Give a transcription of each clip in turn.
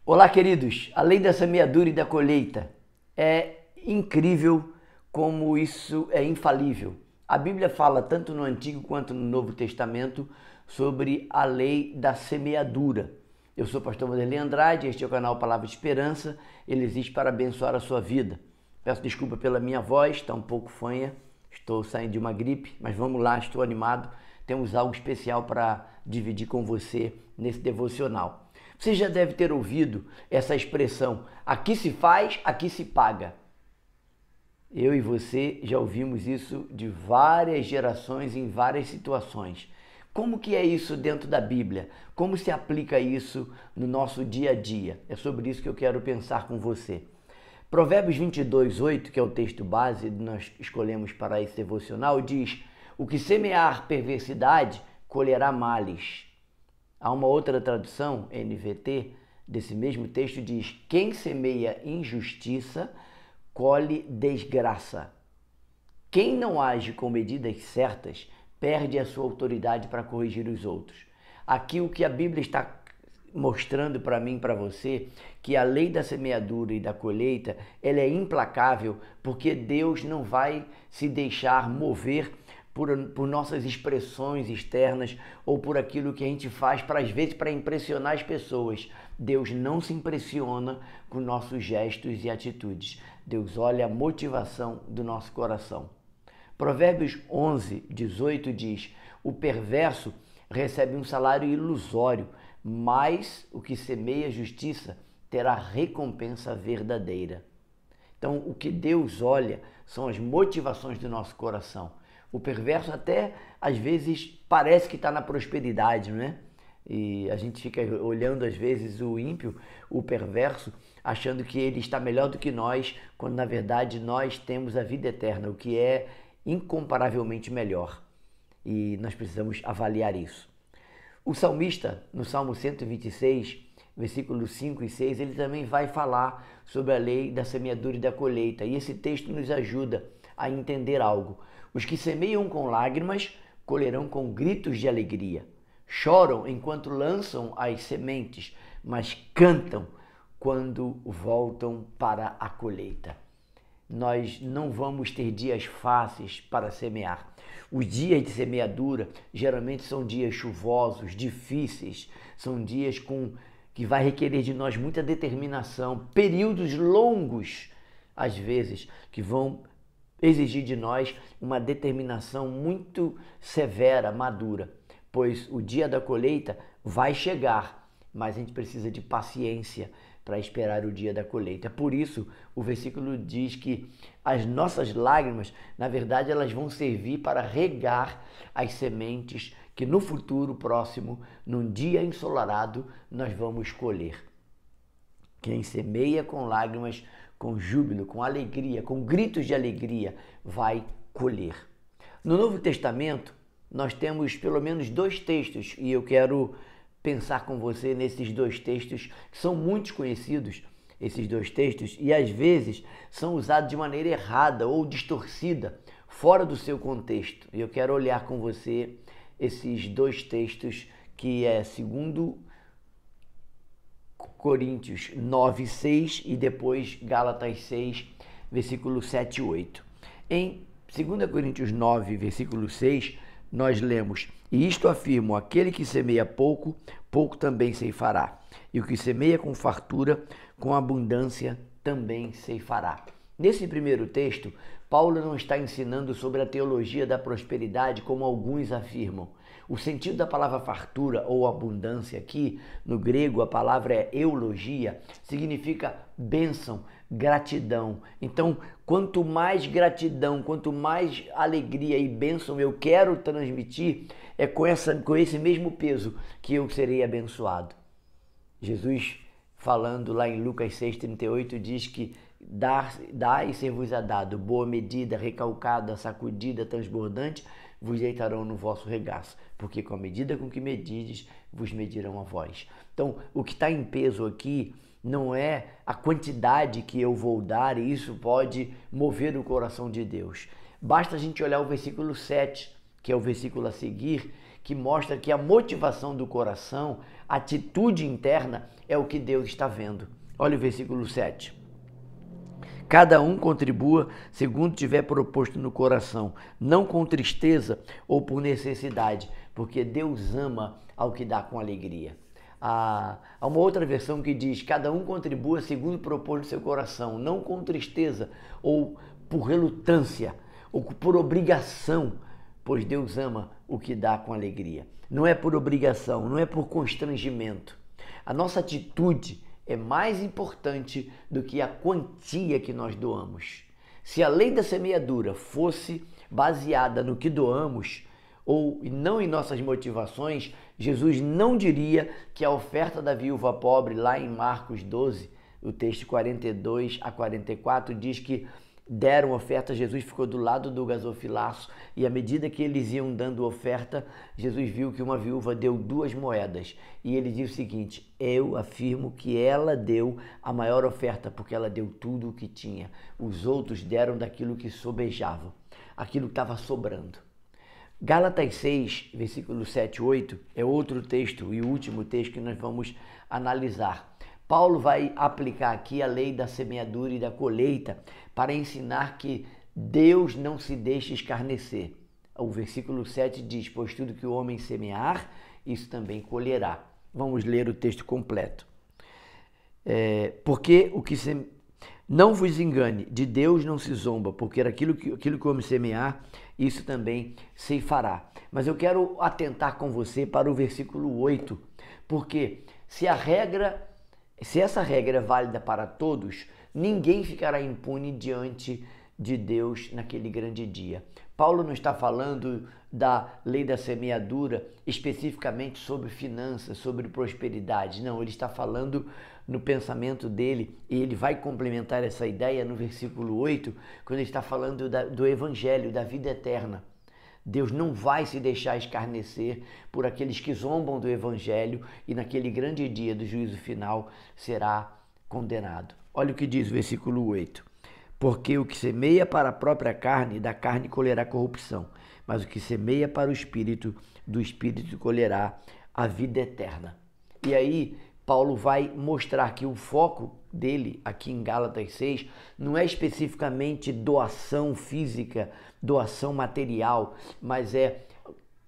Olá, queridos! A lei da semeadura e da colheita é incrível como isso é infalível. A Bíblia fala tanto no Antigo quanto no Novo Testamento sobre a lei da semeadura. Eu sou o pastor Vanderlei Andrade, este é o canal Palavra de Esperança, ele existe para abençoar a sua vida. Peço desculpa pela minha voz, está um pouco fanha, estou saindo de uma gripe, mas vamos lá, estou animado. Temos algo especial para dividir com você nesse devocional. Você já deve ter ouvido essa expressão, aqui se faz, aqui se paga. Eu e você já ouvimos isso de várias gerações em várias situações. Como que é isso dentro da Bíblia? Como se aplica isso no nosso dia a dia? É sobre isso que eu quero pensar com você. Provérbios 22:8, que é o texto base que nós escolhemos para esse devocional, diz: o que semear perversidade, colherá males. Há uma outra tradução, NVT, desse mesmo texto, diz: quem semeia injustiça, colhe desgraça. Quem não age com medidas certas, perde a sua autoridade para corrigir os outros. Aqui o que a Bíblia está mostrando para mim e para você, que a lei da semeadura e da colheita, ela é implacável, porque Deus não vai se deixar mover por nossas expressões externas ou por aquilo que a gente faz, às vezes, para impressionar as pessoas. Deus não se impressiona com nossos gestos e atitudes. Deus olha a motivação do nosso coração. Provérbios 11:18 diz: o perverso recebe um salário ilusório, mas o que semeia justiça terá recompensa verdadeira. Então, o que Deus olha são as motivações do nosso coração. O perverso até, às vezes, parece que está na prosperidade, não é? E a gente fica olhando, às vezes, o ímpio, o perverso, achando que ele está melhor do que nós, quando, na verdade, nós temos a vida eterna, o que é incomparavelmente melhor. E nós precisamos avaliar isso. O salmista, no Salmo 126, versículos 5 e 6, ele também vai falar sobre a lei da semeadura e da colheita. E esse texto nos ajuda a entender algo. Os que semeiam com lágrimas, colherão com gritos de alegria. Choram enquanto lançam as sementes, mas cantam quando voltam para a colheita. Nós não vamos ter dias fáceis para semear. Os dias de semeadura geralmente são dias chuvosos, difíceis, são dias que vai requerer de nós muita determinação, períodos longos, às vezes, que vão exigir de nós uma determinação muito severa, madura, pois o dia da colheita vai chegar, mas a gente precisa de paciência para esperar o dia da colheita. Por isso, o versículo diz que as nossas lágrimas, na verdade, elas vão servir para regar as sementes que no futuro próximo, num dia ensolarado, nós vamos colher. Quem semeia com lágrimas, com júbilo, com alegria, com gritos de alegria, vai colher. No Novo Testamento, nós temos pelo menos dois textos, e eu quero pensar com você nesses dois textos, que são muito conhecidos, esses dois textos, e às vezes são usados de maneira errada ou distorcida, fora do seu contexto. E eu quero olhar com você esses dois textos, que é 2 Coríntios 9:6 e depois Gálatas 6, versículo 7 e 8. Em 2 Coríntios 9, versículo 6, nós lemos: e isto afirmo, aquele que semeia pouco, pouco também ceifará. E o que semeia com fartura, com abundância também ceifará. Nesse primeiro texto, Paulo não está ensinando sobre a teologia da prosperidade como alguns afirmam. O sentido da palavra fartura ou abundância aqui, no grego a palavra é eulogia, significa bênção, gratidão. Então, quanto mais gratidão, quanto mais alegria e bênção eu quero transmitir, é com esse mesmo peso que eu serei abençoado. Jesus, falando lá em Lucas 6:38, diz que dá e ser-vos-á dado, boa medida, recalcada, sacudida, transbordante, vos deitarão no vosso regaço, porque com a medida com que medides, vos medirão a vós. Então, o que está em peso aqui não é a quantidade que eu vou dar, e isso pode mover o coração de Deus. Basta a gente olhar o versículo 7, que é o versículo a seguir, que mostra que a motivação do coração, a atitude interna, é o que Deus está vendo. Olha o versículo 7. Cada um contribua segundo tiver proposto no coração, não com tristeza ou por necessidade, porque Deus ama ao que dá com alegria. Há uma outra versão que diz: cada um contribua segundo propôs no seu coração, não com tristeza ou por relutância ou por obrigação, pois Deus ama o que dá com alegria. Não é por obrigação, não é por constrangimento. A nossa atitude é mais importante do que a quantia que nós doamos. Se a lei da semeadura fosse baseada no que doamos, ou não em nossas motivações, Jesus não diria que a oferta da viúva pobre, lá em Marcos 12, o texto 42 a 44, diz que deram oferta, Jesus ficou do lado do gasofilaço e à medida que eles iam dando oferta, Jesus viu que uma viúva deu 2 moedas e ele disse o seguinte: eu afirmo que ela deu a maior oferta porque ela deu tudo o que tinha. Os outros deram daquilo que sobejavam, aquilo que estava sobrando. Gálatas 6, versículo 7 e 8 é outro texto e o último texto que nós vamos analisar. Paulo vai aplicar aqui a lei da semeadura e da colheita para ensinar que Deus não se deixa escarnecer. O versículo 7 diz: pois tudo que o homem semear, isso também colherá. Vamos ler o texto completo. Porque o que não vos engane, de Deus não se zomba, porque aquilo que o homem semear, isso também se fará. Mas eu quero atentar com você para o versículo 8, porque se essa regra é válida para todos, ninguém ficará impune diante de Deus naquele grande dia. Paulo não está falando da lei da semeadura especificamente sobre finanças, sobre prosperidade. Não, ele está falando no pensamento dele, e ele vai complementar essa ideia no versículo 8, quando ele está falando do evangelho, da vida eterna. Deus não vai se deixar escarnecer por aqueles que zombam do evangelho e naquele grande dia do juízo final será condenado. Olha o que diz o versículo 8. Porque o que semeia para a própria carne, da carne colherá corrupção, mas o que semeia para o Espírito, do Espírito colherá a vida eterna. E aí Paulo vai mostrar que o foco dele, aqui em Gálatas 6, não é especificamente doação física, doação material, mas é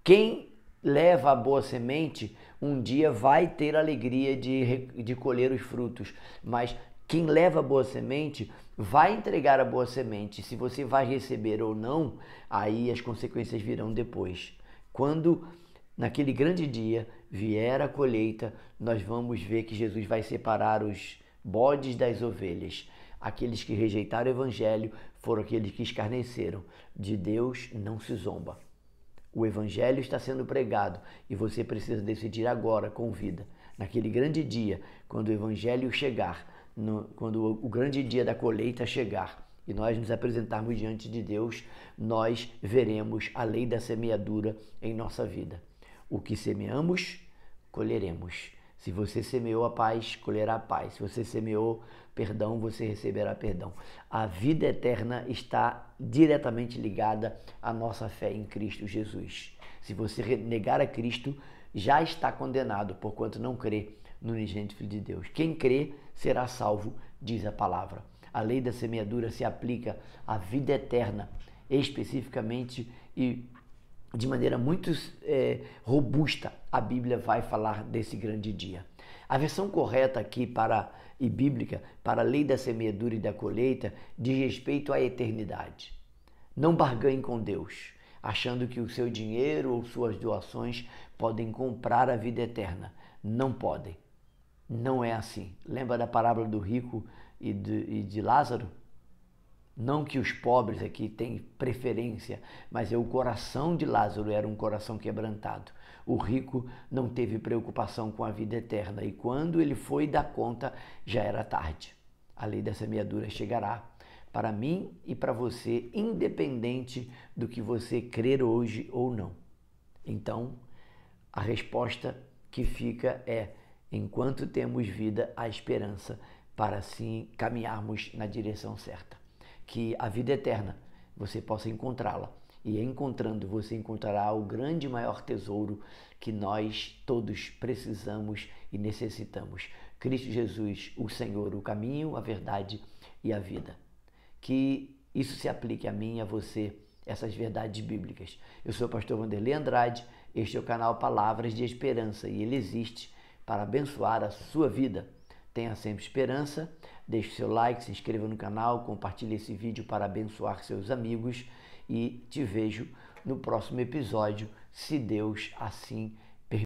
quem leva a boa semente, um dia vai ter a alegria de colher os frutos, mas quem leva a boa semente vai entregar a boa semente. Se você vai receber ou não, aí as consequências virão depois. Quando naquele grande dia vier a colheita, nós vamos ver que Jesus vai separar os bodes das ovelhas. Aqueles que rejeitaram o evangelho foram aqueles que escarneceram. De Deus não se zomba. O evangelho está sendo pregado e você precisa decidir agora com vida. Naquele grande dia, quando o evangelho chegar, quando o grande dia da colheita chegar e nós nos apresentarmos diante de Deus, nós veremos a lei da semeadura em nossa vida. O que semeamos, colheremos. Se você semeou a paz, colherá a paz. Se você semeou perdão, você receberá perdão. A vida eterna está diretamente ligada à nossa fé em Cristo Jesus. Se você negar a Cristo, já está condenado, porquanto não crê no unigênito Filho de Deus. Quem crê será salvo, diz a palavra. A lei da semeadura se aplica à vida eterna, especificamente e de maneira muito robusta. A Bíblia vai falar desse grande dia. A versão correta aqui e bíblica para a lei da semeadura e da colheita diz respeito à eternidade. Não barganhe com Deus, achando que o seu dinheiro ou suas doações podem comprar a vida eterna. Não podem. Não é assim. Lembra da parábola do rico e de Lázaro? Não que os pobres aqui têm preferência, mas o coração de Lázaro era um coração quebrantado. O rico não teve preocupação com a vida eterna e quando ele foi dar conta, já era tarde. A lei da semeadura chegará para mim e para você, independente do que você crer hoje ou não. Então, a resposta que fica é: enquanto temos vida, há esperança para assim caminharmos na direção certa. Que a vida eterna você possa encontrá-la E encontrando, você encontrará o grande e maior tesouro que nós todos precisamos e necessitamos. Cristo Jesus, o Senhor, o caminho, a verdade e a vida. Que isso se aplique a mim e a você, essas verdades bíblicas. Eu sou o pastor Vanderlei Andrade, este é o canal Palavras de Esperança e ele existe para abençoar a sua vida. Tenha sempre esperança, deixe seu like, se inscreva no canal, compartilhe esse vídeo para abençoar seus amigos e te vejo no próximo episódio, se Deus assim